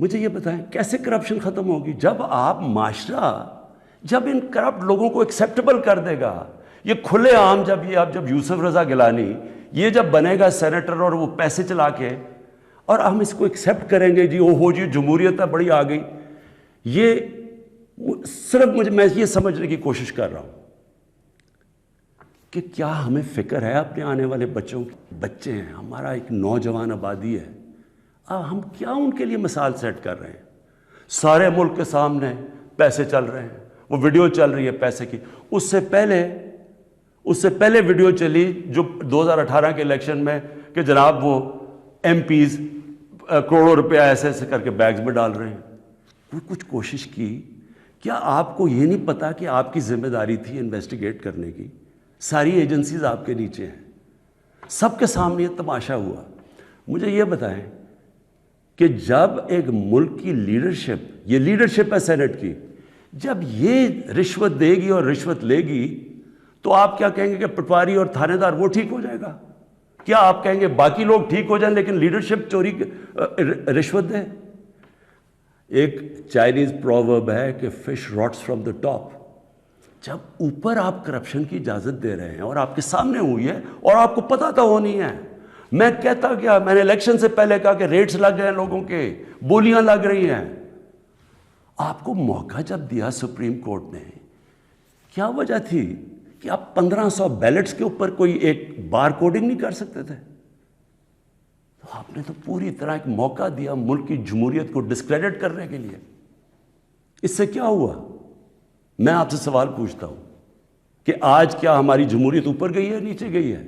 مجھے یہ بتائیں کیسے کرپشن ختم ہوگی؟ جب آپ معاشرہ جب ان کرپٹ لوگوں کو ایکسیپٹیبل کر دے گا، یہ کھلے عام جب یوسف رضا گیلانی یہ جب بنے گا سینیٹر اور وہ پیسے چلا کے، اور ہم اس کو ایکسیپٹ کریں گے، جی او ہو جی جمہوریت ہے بڑی آ گئی، یہ صرف میں یہ سمجھنے کی کوشش کر رہا ہوں کہ کیا ہمیں فکر ہے اپنے آنے والے بچوں کی؟ بچے ہیں، ہمارا ایک نوجوان آبادی ہے، ہم کیا ان کے لیے مثال سیٹ کر رہے ہیں؟ سارے ملک کے سامنے پیسے چل رہے ہیں، وہ ویڈیو چل رہی ہے پیسے کی، اس سے پہلے ویڈیو چلی جو 2018 کے الیکشن میں کہ جناب وہ ایم پیز کروڑوں روپے ایسے ایسے کر کے بیگز میں ڈال رہے ہیں۔ کوئی کچھ کوشش کی؟ کیا آپ کو یہ نہیں پتا کہ آپ کی ذمہ داری تھی انویسٹیگیٹ کرنے کی؟ ساری ایجنسیز آپ کے نیچے ہیں، سب کے سامنے یہ تماشا ہوا۔ مجھے یہ بتائیں کہ جب ایک ملک کی لیڈرشپ، یہ لیڈرشپ ہے سینٹ کی، جب یہ رشوت دے گی اور رشوت لے گی تو آپ کیا کہیں گے کہ پٹواری اور تھانے دار وہ ٹھیک ہو جائے گا؟ کیا آپ کہیں گے باقی لوگ ٹھیک ہو جائیں لیکن لیڈرشپ چوری رشوت دے؟ ایک چائنیز پروورب ہے کہ fish rots from the top. جب اوپر آپ کرپشن کی اجازت دے رہے ہیں اور آپ کے سامنے ہوئی ہے اور آپ کو پتہ تو ہونی ہے، میں کہتا کیا، میں نے الیکشن سے پہلے کہا کہ ریٹس لگ گئے ہیں لوگوں کے، بولیاں لگ رہی ہیں۔ آپ کو موقع جب دیا سپریم کورٹ نے، کیا وجہ تھی کہ آپ 1500 بیلٹس کے اوپر کوئی ایک بار کوڈنگ نہیں کر سکتے تھے؟ آپ نے تو پوری طرح ایک موقع دیا ملک کی جمہوریت کو ڈسکریڈٹ کرنے کے لیے۔ اس سے کیا ہوا؟ میں آپ سے سوال پوچھتا ہوں کہ آج کیا ہماری جمہوریت اوپر گئی ہے نیچے گئی ہے؟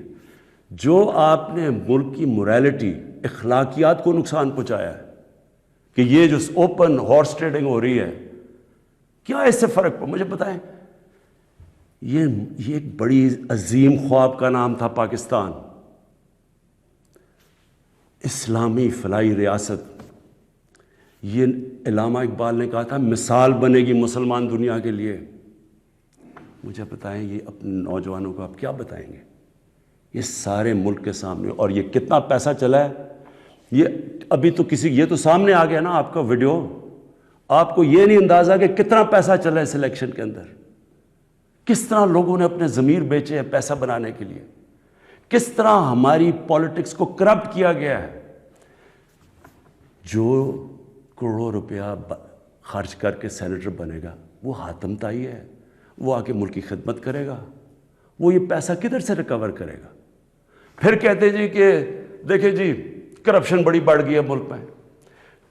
جو آپ نے ملک کی موریلٹی، اخلاقیات کو نقصان پہنچایا ہے کہ یہ جو اوپن ہارس ٹریڈنگ ہو رہی ہے، کیا اس سے فرق پڑا؟ مجھے بتائیں، یہ ایک بڑی عظیم خواب کا نام تھا پاکستان، اسلامی فلاحی ریاست۔ یہ علامہ اقبال نے کہا تھا مثال بنے گی مسلمان دنیا کے لیے۔ مجھے بتائیں یہ اپنے نوجوانوں کو آپ کیا بتائیں گے؟ یہ سارے ملک کے سامنے، اور یہ کتنا پیسہ چلا ہے، یہ ابھی تو یہ تو سامنے آ گیا نا آپ کا ویڈیو۔ آپ کو یہ نہیں اندازہ کہ کتنا پیسہ چلا ہے اس الیکشن کے اندر، کس طرح لوگوں نے اپنے ضمیر بیچے ہیں پیسہ بنانے کے لیے، کس طرح ہماری پالیٹکس کو کرپٹ کیا گیا ہے۔ جو کروڑوں روپیہ خرچ کر کے سینیٹر بنے گا وہ حاتم طائی ہے، وہ آ کے ملک کی خدمت کرے گا، وہ یہ پیسہ کدھر سے ریکور کرے گا؟ پھر کہتے جی کہ دیکھیں جی کرپشن بڑی بڑھ گئی ہے ملک میں۔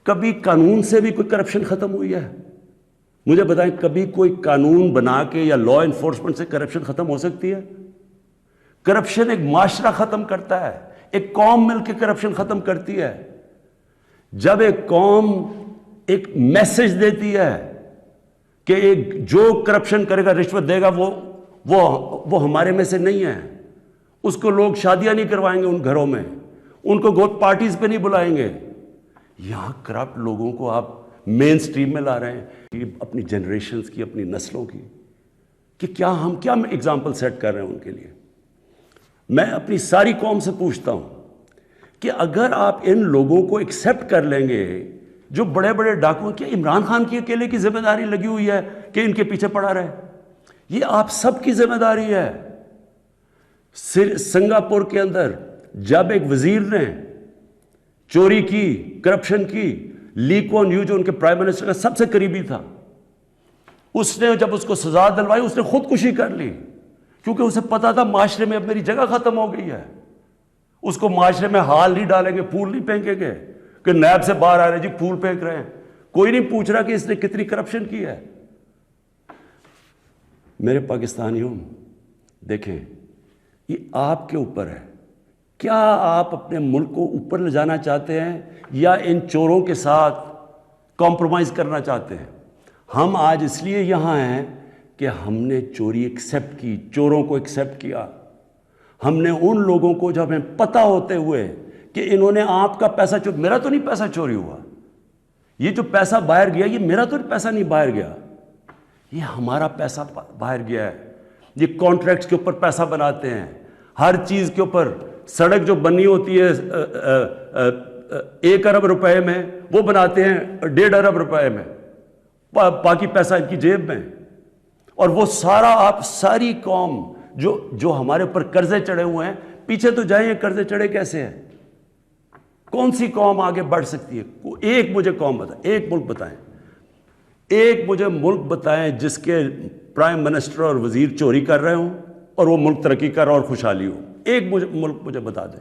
کبھی قانون سے بھی کوئی کرپشن ختم ہوئی ہے؟ مجھے بتائیں کبھی کوئی قانون بنا کے یا لا انفورسمنٹ سے کرپشن ختم ہو سکتی ہے؟ کرپشن ایک معاشرہ ختم کرتا ہے، ایک قوم مل کے کرپشن ختم کرتی ہے۔ جب ایک قوم ایک میسج دیتی ہے کہ جو کرپشن کرے گا، رشوت دے گا، وہ ہمارے میں سے نہیں ہے، اس کو لوگ شادیاں نہیں کروائیں گے ان گھروں میں، ان کو گوت پارٹیز پہ نہیں بلائیں گے۔ یہاں کرپٹ لوگوں کو آپ مین سٹریم میں لا رہے ہیں، اپنی جنریشنز کی، اپنی نسلوں کی، کہ ہم کیا ایگزامپل سیٹ کر رہے ہیں ان کے لیے۔ میں اپنی ساری قوم سے پوچھتا ہوں کہ اگر آپ ان لوگوں کو ایکسیپٹ کر لیں گے جو بڑے بڑے ڈاکو، کیا عمران خان کی اکیلے کی ذمہ داری لگی ہوئی ہے کہ ان کے پیچھے پڑا رہے؟ یہ آپ سب کی ذمہ داری ہے۔ سنگاپور کے اندر جب ایک وزیر نے چوری کی، کرپشن کی، لی کوان یو جو ان کے پرائم منسٹر کا سب سے قریبی تھا، اس نے جب اس کو سزا دلوائی اس نے خودکشی کر لی، کیونکہ اسے پتا تھا معاشرے میں اب میری جگہ ختم ہو گئی ہے۔ اس کو معاشرے میں ہال نہیں ڈالیں گے، پھول نہیں پھینکیں گے کہ نیب سے باہر آ رہے جی پھول پھینک رہے ہیں، کوئی نہیں پوچھ رہا کہ اس نے کتنی کرپشن کی ہے۔ میرے پاکستانیوں، دیکھیں یہ آپ کے اوپر ہے، کیا آپ اپنے ملک کو اوپر لے جانا چاہتے ہیں یا ان چوروں کے ساتھ کمپرومائز کرنا چاہتے ہیں؟ ہم آج اس لیے یہاں ہیں کہ ہم نے چوری ایکسیپٹ کی، چوروں کو ایکسیپٹ کیا۔ ہم نے ان لوگوں کو جب ہمیں پتہ ہوتے ہوئے کہ انہوں نے آپ کا پیسہ میرا تو نہیں پیسہ چوری ہوا، یہ جو پیسہ باہر گیا یہ میرا تو پیسہ نہیں باہر گیا، یہ ہمارا پیسہ باہر گیا ہے۔ یہ کانٹریکٹس کے اوپر پیسہ بناتے ہیں، ہر چیز کے اوپر، سڑک جو بنی ہوتی ہے 1 ارب روپے میں، وہ بناتے ہیں 1.5 ارب روپے میں، باقی پیسہ ان کی جیب میں. اور وہ سارا آپ ساری قوم جو ہمارے اوپر قرضے چڑھے ہوئے ہیں، پیچھے تو جائیں یہ قرضے چڑھے کیسے ہیں؟ کون سی قوم آگے بڑھ سکتی ہے؟ ایک مجھے قوم بتائیں، ایک ملک بتائیں، ایک مجھے ملک بتائیں جس کے پرائم منسٹر اور وزیر چوری کر رہے ہوں اور وہ ملک ترقی کر رہا اور خوشحالی ہو. ایک ملک مجھے بتا دیں.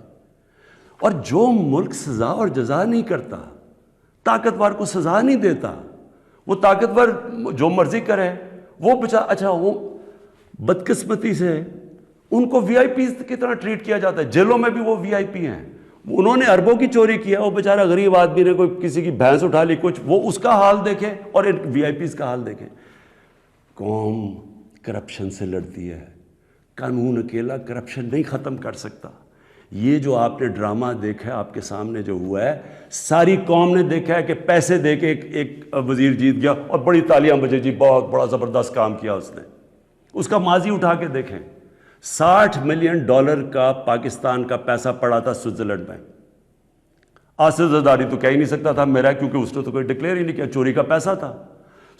اور جو ملک سزا اور جزا نہیں کرتا، طاقتور کو سزا نہیں دیتا، وہ طاقتور جو مرضی کرے، وہ اچھا وہ بدقسمتی سے ان کو وی آئی پیز کی طرح ٹریٹ کیا جاتا ہے. جیلوں میں بھی وہ وی آئی پی ہیں. انہوں نے اربوں کی چوری کیا، وہ بیچارہ غریب آدمی نے کوئی کسی کی بھینس اٹھا لی کچھ، وہ اس کا حال دیکھے اور ان وی آئی پیز کا حال دیکھے. قوم کرپشن سے لڑتی ہے، قانون اکیلا کرپشن نہیں ختم کر سکتا. یہ جو آپ نے ڈرامہ دیکھا ہے آپ کے سامنے جو ہوا ہے، ساری قوم نے دیکھا ہے کہ پیسے دے کے ایک وزیر جیت گیا اور بڑی تالیاں بجے، جی بہت بڑا زبردست کام کیا اس نے. اس کا ماضی اٹھا کے دیکھیں. $60 ملین کا پاکستان کا پیسہ پڑا تھا سوئٹزرلینڈ میں. آصف زرداری تو کہہ ہی نہیں سکتا تھا میرا، کیونکہ اس نے تو کوئی ڈکلیئر ہی نہیں کیا، چوری کا پیسہ تھا.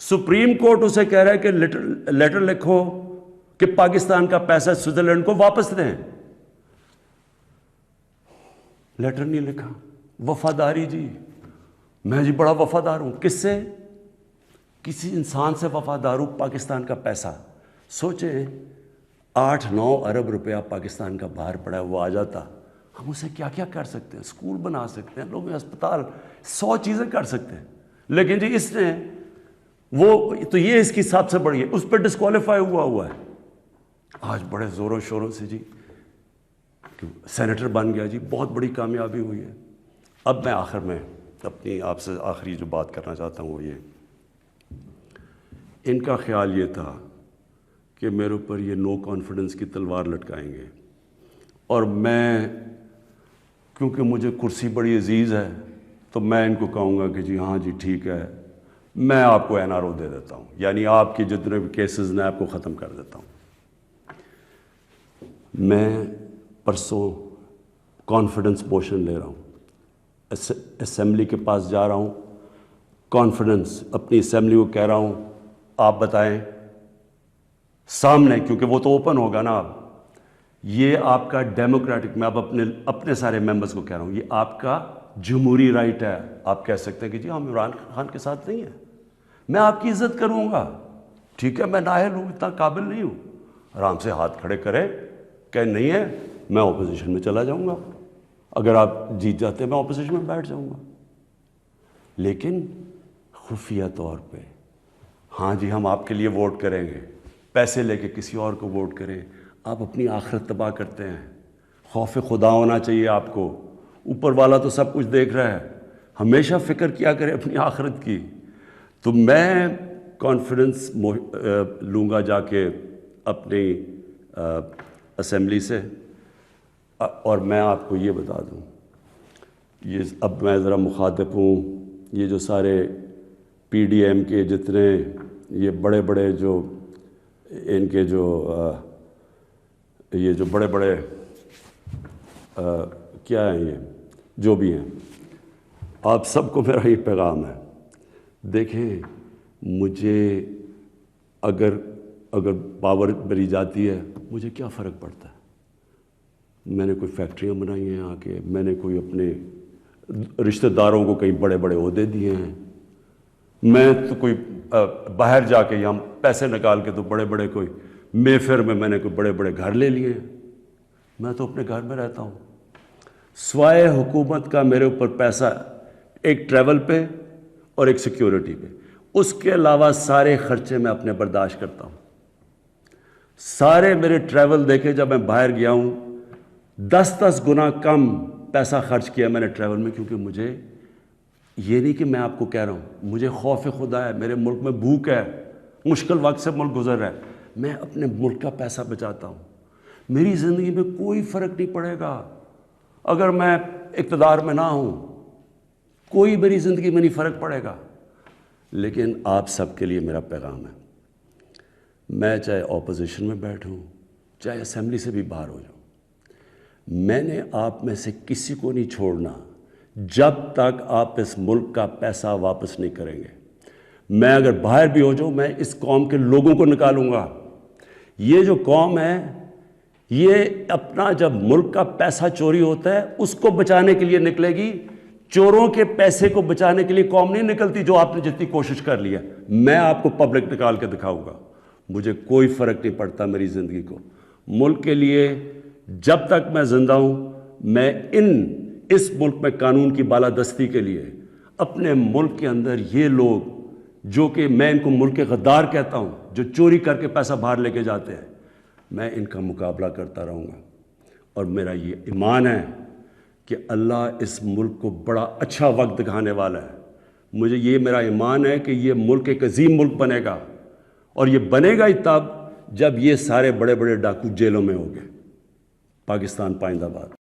سپریم کورٹ اسے کہہ رہا ہے کہ لیٹر لکھو کہ پاکستان کا پیسہ سوئٹزرلینڈ کو واپس دیں. لیٹر نہیں لکھا. وفاداری جی، میں جی بڑا وفادار ہوں. کس سے؟ کسی انسان سے وفادار ہوں. پاکستان کا پیسہ سوچیں، 8-9 ارب روپیہ پاکستان کا باہر پڑا ہے، وہ آ جاتا، ہم اسے کیا کیا کر سکتے ہیں؟ اسکول بنا سکتے ہیں، لوگ اسپتال، 100 چیزیں کر سکتے ہیں. لیکن جی اس نے وہ تو یہ اس کی سب سے بڑی ہے، اس پہ ڈسکوالیفائی ہوا ہے. آج بڑے زوروں شوروں سے جی سینیٹر بن گیا، جی بہت بڑی کامیابی ہوئی ہے. اب میں آخر میں اپنی آپ سے آخری جو بات کرنا چاہتا ہوں وہ یہ، ان کا خیال یہ تھا کہ میرے اوپر یہ نو کانفیڈنس کی تلوار لٹکائیں گے، اور میں کیونکہ مجھے کرسی بڑی عزیز ہے تو میں ان کو کہوں گا کہ جی ہاں جی ٹھیک ہے، میں آپ کو NRO دے دیتا ہوں، یعنی آپ کی جتنے بھی کیسز میں آپ کو ختم کر دیتا ہوں. میں پرسوں کانفیڈنس موشن لے رہا ہوں، اسمبلی کے پاس جا رہا ہوں، کانفیڈنس اپنی اسمبلی کو کہہ رہا ہوں آپ بتائیں سامنے، کیونکہ وہ تو اوپن ہوگا نا. اب یہ آپ کا ڈیموکریٹک، میں اب اپنے سارے ممبرز کو کہہ رہا ہوں، یہ آپ کا جمہوری رائٹ ہے. آپ کہہ سکتے ہیں کہ جی ہم عمران خان کے ساتھ نہیں ہیں، میں آپ کی عزت کروں گا، ٹھیک ہے، میں نااہل ہوں، اتنا قابل نہیں ہوں. آرام سے ہاتھ کھڑے کرے کہ نہیں ہے، میں اپوزیشن میں چلا جاؤں گا، اگر آپ جیت جاتے ہیں میں اپوزیشن میں بیٹھ جاؤں گا. لیکن خفیہ طور پہ ہاں جی ہم آپ کے لیے ووٹ کریں گے، پیسے لے کے کسی اور کو ووٹ کریں. آپ اپنی آخرت تباہ کرتے ہیں. خوف خدا ہونا چاہیے آپ کو. اوپر والا تو سب کچھ دیکھ رہا ہے، ہمیشہ فکر کیا کرے اپنی آخرت کی. تو میں کانفیڈنس لوں گا جا کے اپنی اسمبلی سے. اور میں آپ کو یہ بتا دوں، یہ اب میں ذرا مخاطب ہوں، یہ جو سارے PDM کے جتنے یہ بڑے بڑے جو ان کے جو یہ جو بڑے بڑے کیا ہیں، یہ جو بھی ہیں، آپ سب کو میرا یہ پیغام ہے. دیکھیں مجھے اگر پاور میری جاتی ہے مجھے کیا فرق پڑتا ہے؟ میں نے کوئی فیکٹریاں بنائی ہیں آ کے، میں نے کوئی اپنے رشتہ داروں کو کئی بڑے بڑے عہدے دیے ہیں، میں تو کوئی باہر جا کے یہاں پیسے نکال کے تو بڑے بڑے کوئی میفر میں نے کوئی بڑے بڑے گھر لے لیے ہیں. میں تو اپنے گھر میں رہتا ہوں، سوائے حکومت کا میرے اوپر پیسہ ایک ٹریول پہ اور ایک سیکیورٹی پہ، اس کے علاوہ سارے خرچے میں اپنے برداشت کرتا ہوں. سارے میرے ٹریول دیکھے، جب میں باہر گیا ہوں 10 گنا کم پیسہ خرچ کیا میں نے ٹریول میں، کیونکہ مجھے یہ نہیں کہ میں آپ کو کہہ رہا ہوں، مجھے خوف خدا ہے، میرے ملک میں بھوک ہے، مشکل وقت سے ملک گزر رہا ہے، میں اپنے ملک کا پیسہ بچاتا ہوں. میری زندگی میں کوئی فرق نہیں پڑے گا اگر میں اقتدار میں نہ ہوں، کوئی میری زندگی میں نہیں فرق پڑے گا. لیکن آپ سب کے لیے میرا پیغام ہے، میں چاہے اپوزیشن میں بیٹھوں چاہے اسمبلی سے بھی باہر ہو جاؤں، میں نے آپ میں سے کسی کو نہیں چھوڑنا جب تک آپ اس ملک کا پیسہ واپس نہیں کریں گے. میں اگر باہر بھی ہو جاؤں میں اس قوم کے لوگوں کو نکالوں گا. یہ جو قوم ہے یہ اپنا جب ملک کا پیسہ چوری ہوتا ہے اس کو بچانے کے لیے نکلے گی. چوروں کے پیسے کو بچانے کے لیے قوم نہیں نکلتی جو آپ نے جتنی کوشش کر لی ہے. میں آپ کو پبلک نکال کے دکھاؤں گا, مجھے کوئی فرق نہیں پڑتا میری زندگی کو. ملک کے لیے جب تک میں زندہ ہوں میں اس ملک میں قانون کی بالادستی کے لیے اپنے ملک کے اندر یہ لوگ جو کہ میں ان کو ملک کے غدار کہتا ہوں, جو چوری کر کے پیسہ باہر لے کے جاتے ہیں, میں ان کا مقابلہ کرتا رہوں گا. اور میرا یہ ایمان ہے کہ اللہ اس ملک کو بڑا اچھا وقت دکھانے والا ہے. مجھے یہ میرا ایمان ہے کہ یہ ملک ایک عظیم ملک بنے گا, اور یہ بنے گا ہی تب جب یہ سارے بڑے بڑے ڈاکو جیلوں میں ہوں گے. پاکستان پائندہ باد.